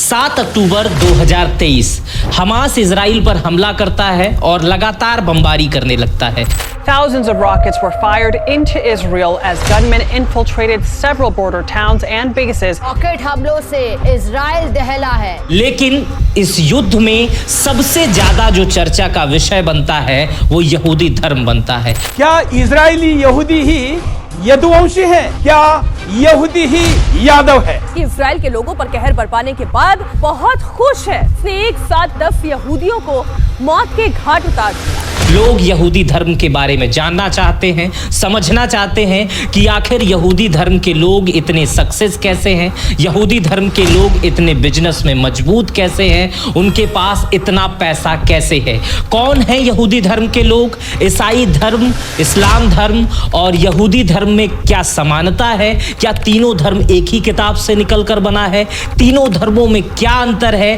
7 अक्टूबर 2023 Hamas Israel पर हमला करता है और लगातार बमबारी करने लगता है। Thousands of rockets were fired into Israel as gunmen infiltrated several border towns and bases. Rocket हमलों से इजराइल दहला है। लेकिन इस युद्ध में सबसे ज्यादा जो चर्चा का विषय बनता है वो यहूदी धर्म बनता है। क्या इजरायली यहूदी ही यदुवंशी है? क्या यहूदी ही यादव है? इजराइल के लोगों पर कहर बरपाने के बाद बहुत खुश है। उसने एक साथ 10 यहूदियों को मौत के घाट उतार दिया। लोग यहूदी धर्म के बारे में जानना चाहते हैं, समझना चाहते हैं कि आखिर यहूदी धर्म के लोग इतने सक्सेस कैसे हैं, यहूदी धर्म के लोग इतने बिजनेस में मजबूत कैसे हैं, उनके पास इतना पैसा कैसे है, कौन है यहूदी धर्म के लोग, ईसाई धर्म, इस्लाम धर्म और यहूदी धर्म में क्या समानता है, क्या तीनों धर्म एक ही किताब से निकलकर बना है, तीनों धर्मों में क्या अंतर है।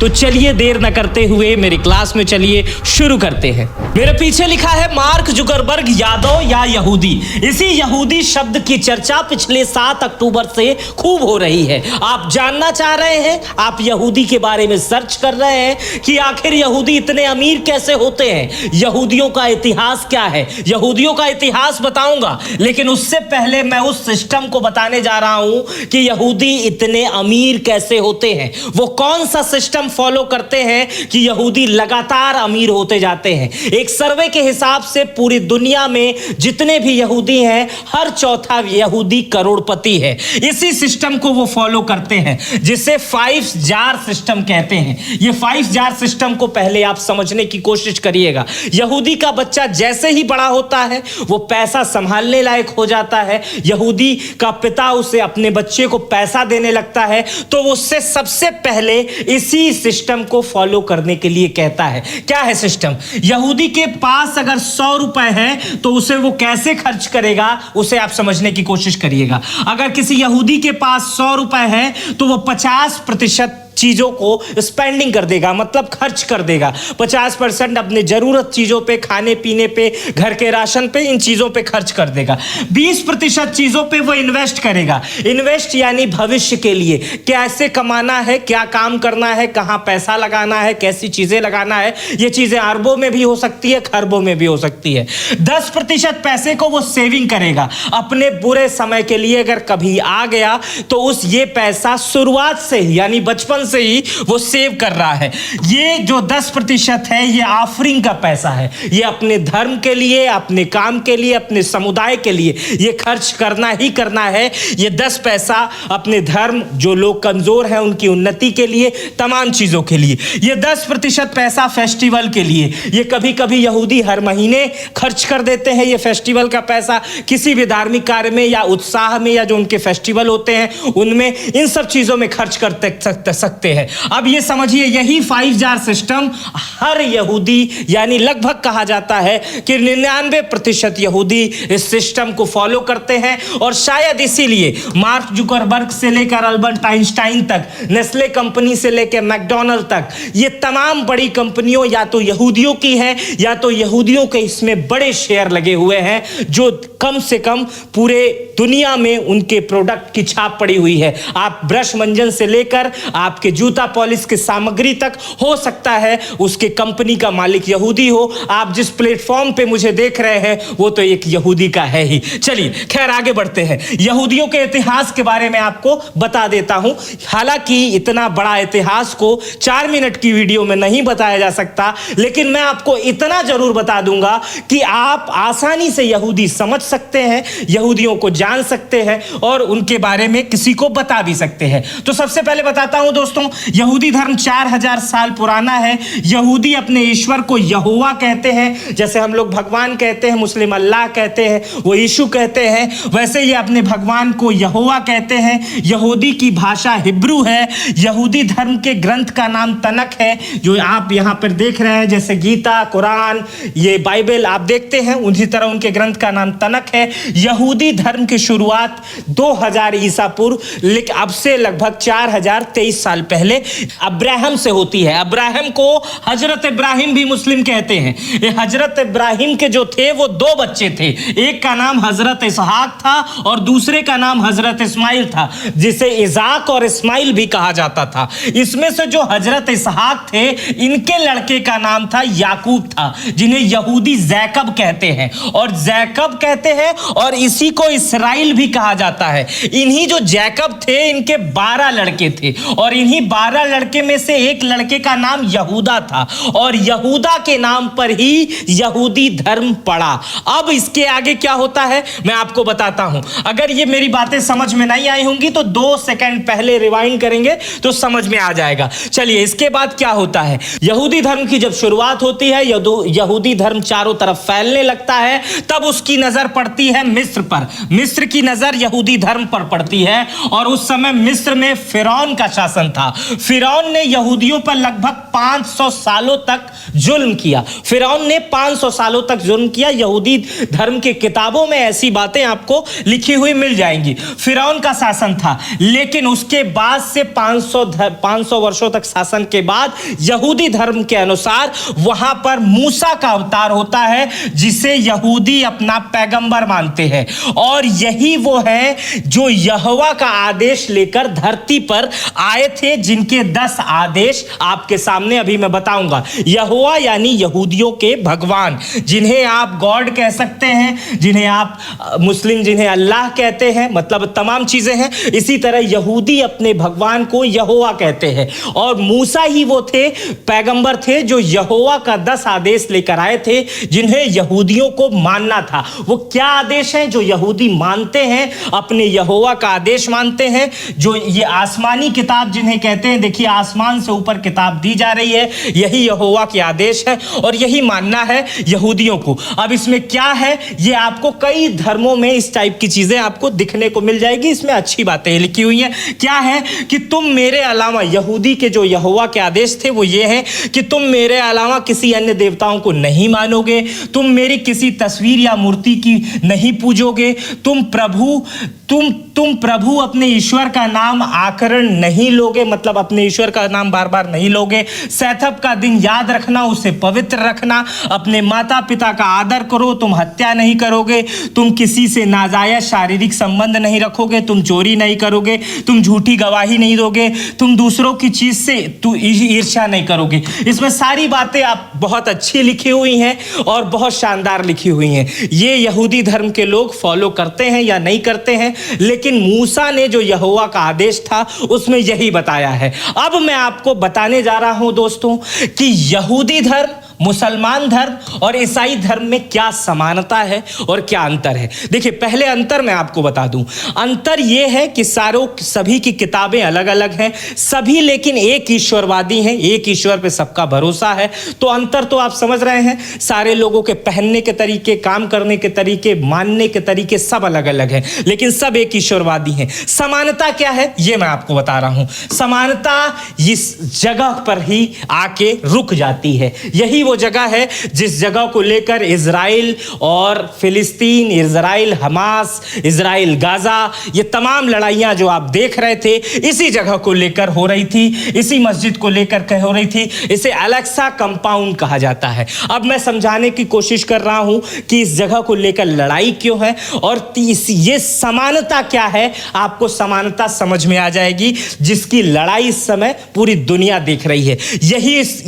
तो चलिए देर न करते हुए मेरी क्लास में चलिए शुरू करते हैं। मेरे पीछे लिखा है मार्क जुकरबर्ग यादव या यहूदी। इसी यहूदी शब्द की चर्चा पिछले 7 अक्टूबर से खूब हो रही है। आप जानना चाह रहे हैं, आप यहूदी के बारे में सर्च कर रहे हैं कि आखिर यहूदी इतने अमीर कैसे होते हैं, यहूदियों का इतिहास क्या है। यहूदियों का इतिहास बताऊंगा, लेकिन उससे पहले मैं उस सिस्टम को बताने जा रहा हूं कि यहूदी इतने अमीर कैसे होते हैं, वो कौन सा सिस्टम फॉलो करते हैं कि यहूदी लगातार अमीर होते जाते हैं। एक सर्वे के हिसाब से पूरी दुनिया में जितने भी यहूदी हैं, हर चौथा यहूदी करोड़पति है। इसी सिस्टम को वो फॉलो करते हैं जिसे 5 जार सिस्टम कहते हैं। ये 5 जार सिस्टम को पहले आप समझने की कोशिश करिएगा। यहूदी का बच्चा जैसे ही बड़ा होता है वो पैसा संभालने लायक हो जाता है, यहूदी का पिता उसे अपने बच्चे को पैसा देने लगता है तो उससे सबसे पहले इसी सिस्टम को फॉलो करने के लिए कहता है। क्या है सिस्टम? यहूदी के पास अगर 100 रुपए है तो उसे वो कैसे खर्च करेगा, उसे आप समझने की कोशिश करिएगा। अगर किसी यहूदी के पास 100 रुपए है तो वो 50% चीजों को स्पेंडिंग कर देगा, मतलब खर्च कर देगा। 50% अपने जरूरत चीजों पे, खाने पीने पे, घर के राशन पे, इन चीजों पे खर्च कर देगा। 20% चीजों पे वो इन्वेस्ट करेगा। इन्वेस्ट यानी भविष्य के लिए, कैसे कमाना है, क्या काम करना है, कहां पैसा लगाना है, कैसी चीजें लगाना है। ये चीजें अरबों में भी हो सकती है, खरबों में भी हो सकती है। 10% पैसे को वो सेविंग करेगा अपने बुरे समय के लिए। अगर कभी आ गया तो उस ये पैसा शुरुआत से ही यानी बचपन से ही वो सेव कर रहा है। ये जो 10% है ये ऑफरिंग का पैसा है। ये अपने धर्म के लिए, अपने काम के लिए, अपने समुदाय के लिए ये खर्च करना ही करना है। ये 10 पैसा अपने धर्म, जो लोग कमजोर हैं उनकी उन्नति के लिए, तमाम चीजों के लिए। ये 10% पैसा फेस्टिवल के लिए। ये कभी कभी यहूदी हर महीने खर्च कर देते हैं ये फेस्टिवल का पैसा, किसी भी धार्मिक कार्य में या उत्साह में, या जो उनके फेस्टिवल होते हैं उनमें, इन सब चीजों में खर्च कर सकते हैं। अब ये समझिए यही 5 जार सिस्टम हर यहूदी, यानी लगभग कहा जाता है कि 99% यहूदी इस सिस्टम को फॉलो करते हैं। और शायद इसीलिए मार्क जुकरबर्ग से लेकर अल्बर्ट आइंस्टाइन तक, नेस्ले कंपनी से लेकर मैकडॉनल्ड तक, ये तमाम बड़ी कंपनियों या तो यहूदियों की हैं या तो यहूदियों के इसमें बड़े शेयर लगे हुए हैं, जो कम से कम पूरे दुनिया में उनके प्रोडक्ट की छाप पड़ी हुई है। आप ब्रश मंजन से लेकर आपके जूता पॉलिश की सामग्री तक हो सकता है उसके कंपनी का मालिक यहूदी हो। आप जिस प्लेटफॉर्म पे मुझे देख रहे हैं वो तो एक यहूदी का है ही। चलिए खैर आगे बढ़ते हैं। यहूदियों के इतिहास के बारे में आपको बता देता हूं। हालांकि इतना बड़ा इतिहास को 4 मिनट की वीडियो में नहीं बताया जा सकता, लेकिन मैं आपको इतना जरूर बता दूंगा कि आप आसानी से यहूदी समझ सकते हैं, यहूदियों को जान सकते हैं और उनके बारे में किसी को बता भी सकते हैं। तो सबसे पहले बताता हूं दोस्तों, यहूदी धर्म 4000 साल पुराना है। यहूदी अपने ईश्वर को यहोवा कहते हैं, जैसे हम लोग भगवान कहते हैं, मुस्लिम अल्लाह कहते हैं, वो यीशु कहते हैं, वैसे ये अपने भगवान को यहोवा कहते हैं। यहूदी की भाषा हिब्रू है। यहूदी धर्म के ग्रंथ का नाम तनक है, जो आप यहां पर देख रहे हैं, जैसे गीता, कुरान, ये बाइबल आप देखते हैं, उसी तरह उनके ग्रंथ का नाम तनक है। यहूदी धर्म की शुरुआत 2000 ईसा पूर्व, लेकिन अब से लगभग 4023 साल साल पहले अब्राहम से होती है। अब्राहम को हजरत इब्राहिम भी मुस्लिम कहते हैं। ये हजरत इब्राहिम के जो थे वो 2 बच्चे थे, एक का नाम हजरत इसहाक था और दूसरे का नाम हजरत इस्माइल था, जिसे इजाक और इस्माइल भी कहा जाता था। इसमें से जो हजरत इसहाक थे, इनके लड़के का नाम था याकूब था, जिन्हें यहूदी जैकब कहते हैं और जैकब कहते हैं और इसी को इसराइल भी कहा जाता है। इन्हीं जो जैकब थे, इनके 12 लड़के थे और इन्हीं 12 लड़के में से एक लड़के का नाम यहूदा था और यहूदा के नाम पर ही यहूदी धर्म पड़ा। अब इसके आगे क्या होता है मैं आपको बताता हूं। अगर ये मेरी बातें समझ में नहीं आई होंगी तो 2 सेकंड पहले रिवाइंड करेंगे तो समझ में आ जाएगा। चलिए, इसके बाद क्या होता है। यहूदी धर्म की जब शुरुआत होती है, यहूदी धर्म चारों तरफ फैलने लगता है, तब उसकी नजर पड़ती है मिस्र पर। मिस्र की नजर यहूदी धर्म पर पड़ती है और उस समय मिस्र में फिरौन का शासन था। फिरौन ने यहूदियों पर लगभग 500 सालों तक जुल्म किया। फिरौन ने 500 सालों तक जुल्म किया। यहूदी धर्म की किताबों में ऐसी बातें आपको लिखी हुई मिल जाएंगी। फिरौन का शासन था, लेकिन उसके बाद से 500 वर्षों तक शासन के बाद यहूदी धर्म के अनुसार वहां पर मूसा का अवतार होता है, जिसे यहूदी अपना पैगंबर मानते हैं और यही वो है जो यहोवा का आदेश लेकर धरती पर आए थे, जिनके 10 आदेश आपके सामने अभी मैं बताऊंगा। यहोवा यानी यहूदियों के भगवान, जिन्हें आप गॉड कह सकते हैं, जिन्हें आप मुस्लिम जिन्हें अल्लाह कहते हैं, मतलब तमाम चीजें हैं। इसी तरह यहूदी अपने भगवान को यहोवा कहते हैं और मूसा ही वो थे, पैगंबर थे, जो यहोवा का 10 आदेश लेकर आए थे, जिन्हें यहूदियों को मानना था। वो क्या आदेश हैं जो यहूदी मानते हैं? अपने यहोवा का आदेश मानते हैं, जो ये आसमानी किताब जिन्हें कहते हैं। देखिए, आसमान से ऊपर किताब दी जा रही है, यही यहोवा के आदेश है और यही मानना है यहूदियों को। अब इसमें क्या है, ये आपको कई धर्मों में इस टाइप की चीजें आपको दिखने को मिल जाएगी। इसमें अच्छी बातें लिखी हुई हैं। क्या है कि तुम मेरे अलावा, यहूदी के जो यहोवा के आदेश थे वो ये हैं कि तुम मेरे अलावा किसी अन्य देवताओं को नहीं मानोगे, तुम मेरी किसी तस्वीर या मूर्ति की नहीं पूजोगे, तुम प्रभु अपने ईश्वर का नाम आकरण नहीं लोगे, मतलब अपने ईश्वर का नाम बार बार नहीं लोगे। सैथब का दिन याद रखना, उसे पवित्र रखना, अपने माता पिता का आदर करो, तुम हत्या नहीं करोगे, तुम किसी से नाजायज शारीरिक संबंध नहीं रखोगे, तुम चोरी नहीं करोगे, तुम झूठी गवाही नहीं दोगे, तुम दूसरों की चीज से ईर्ष्या नहीं करोगे। इसमें सारी बातें आप बहुत अच्छी लिखी हुई हैं और बहुत शानदार लिखी हुई हैं। ये यहूदी धर्म के लोग फॉलो करते हैं या नहीं करते हैं, लेकिन मूसा ने जो यहोवा का आदेश था उसमें यही बताया है। अब मैं आपको बताने जा रहा हूं दोस्तों कि यहूदी धर्म, मुसलमान धर्म और ईसाई धर्म में क्या समानता है और क्या अंतर है। देखिए, पहले अंतर मैं आपको बता दूं। अंतर यह है कि सभी की किताबें अलग अलग हैं, सभी लेकिन एक ईश्वरवादी हैं, एक ईश्वर पे सबका भरोसा है। तो अंतर तो आप समझ रहे हैं। सारे लोगों के पहनने के तरीके, काम करने के तरीके, मानने के तरीके सब अलग अलग हैं, लेकिन सब एक ईश्वरवादी हैं। समानता क्या है ये मैं आपको बता रहा हूं। समानता इस जगह पर ही आके रुक जाती है। यही वो जगह है जिस जगह को लेकर इजराइल और फिलिस्तीन, इजराइल हमास, इजराइल गाजा, ये तमाम लड़ाइयां जो आप देख रहे थे, इसी जगह को लेकर हो रही थी, इसी मस्जिद को लेकर हो रही थी। इसे अलेक्सा कंपाउंड कहा जाता है। अब मैं समझाने की कोशिश कर रहा हूं कि इस जगह को लेकर लड़ाई क्यों है और ये समानता क्या है। आपको समानता समझ में आ जाएगी जिसकी लड़ाई इस समय पूरी दुनिया देख रही है।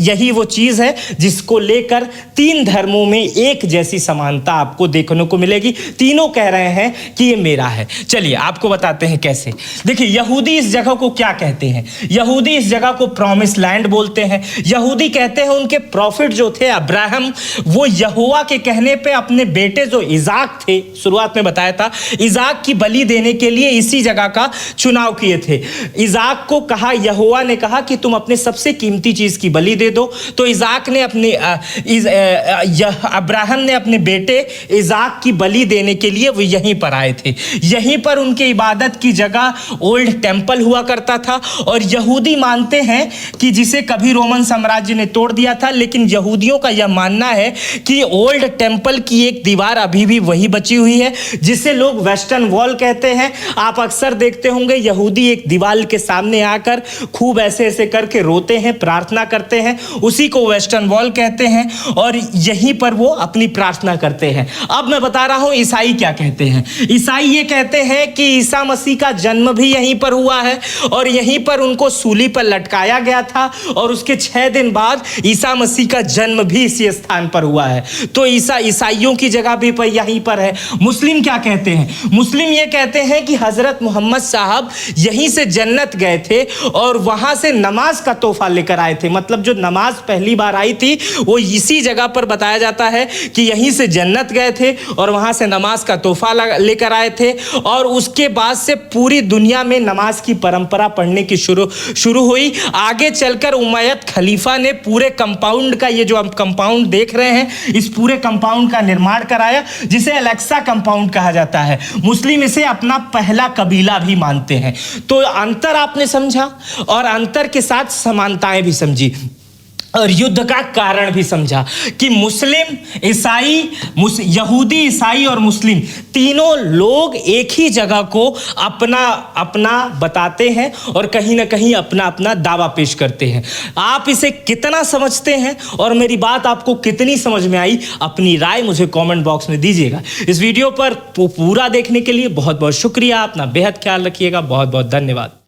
यही वो चीज है जिसको लेकर 3 धर्मों में एक जैसी समानता आपको देखने को मिलेगी। तीनों कह रहे हैं कि ये मेरा है। चलिए आपको बताते हैं कैसे। देखिए, यहूदी इस जगह को क्या कहते हैं? यहूदी इस जगह को प्रॉमिस लैंड बोलते हैं। यहूदी कहते हैं उनके प्रॉफिट जो थे अब्राहम, वो यहोवा के कहने पे अपने बेटे जो इजाक थे, शुरुआत में बताया था, इजाक की बलि देने के लिए इसी जगह का चुनाव किए थे। इजाक को कहा, यहोवा ने कहा कि तुम अपने सबसे कीमती चीज की बलि दे दो। तो इजाक ने अपने अब्राहम ने अपने बेटे इजाक की बलि देने के लिए वो यहीं पर आए थे। यहीं पर उनके इबादत की जगह ओल्ड टेम्पल हुआ करता था और यहूदी मानते हैं कि जिसे कभी रोमन साम्राज्य ने तोड़ दिया था, लेकिन यहूदियों का यह मानना है कि ओल्ड टेम्पल की एक दीवार अभी भी वही बची हुई है जिसे लोग वेस्टर्न वॉल कहते हैं। आप अक्सर देखते होंगे यहूदी एक दीवार के सामने आकर खूब ऐसे ऐसे करके रोते हैं, प्रार्थना करते हैं, उसी को वेस्टर्न वॉल कहते हैं और यहीं पर वो अपनी प्रार्थना करते हैं। अब मैं बता रहा हूं ईसाई क्या कहते हैं। ईसाई ये कहते हैं कि ईसा मसीह का जन्म भी यहीं पर हुआ है और यहीं पर उनको सूली पर लटकाया गया था और उसके 6 दिन बाद ईसा मसीह का जन्म भी इसी स्थान पर हुआ है। तो ईसाइयों की जगह भी पर यहीं पर है। मुस्लिम क्या कहते हैं? मुस्लिम ये कहते हैं कि हजरत मोहम्मद साहब यहीं से जन्नत गए थे और वहां से नमाज का तोहफा लेकर आए थे। मतलब जो नमाज पहली बार आई थी वो इसी जगह पर बताया जाता है कि यहीं से जन्नत गए थे और वहां से नमाज का तोहफा लेकर आए थे और उसके बाद से पूरी दुनिया में नमाज की परंपरा पढ़ने की शुरू हुई। आगे चलकर उमैयद खलीफा ने पूरे कंपाउंड का, ये जो हम कंपाउंड देख रहे हैं, इस पूरे कंपाउंड का निर्माण कराया जिसे अलेक्सा कंपाउंड कहा जाता है। मुस्लिम इसे अपना पहला कबीला भी मानते हैं। तो अंतर आपने समझा और अंतर के साथ समानताएं भी समझी और युद्ध का कारण भी समझा कि मुस्लिम, ईसाई, यहूदी, ईसाई और मुस्लिम तीनों लोग एक ही जगह को अपना अपना बताते हैं और कहीं ना कहीं अपना अपना दावा पेश करते हैं। आप इसे कितना समझते हैं और मेरी बात आपको कितनी समझ में आई, अपनी राय मुझे कमेंट बॉक्स में दीजिएगा। इस वीडियो पर पूरा देखने के लिए बहुत बहुत शुक्रिया। अपना बेहद ख्याल रखिएगा। बहुत बहुत धन्यवाद।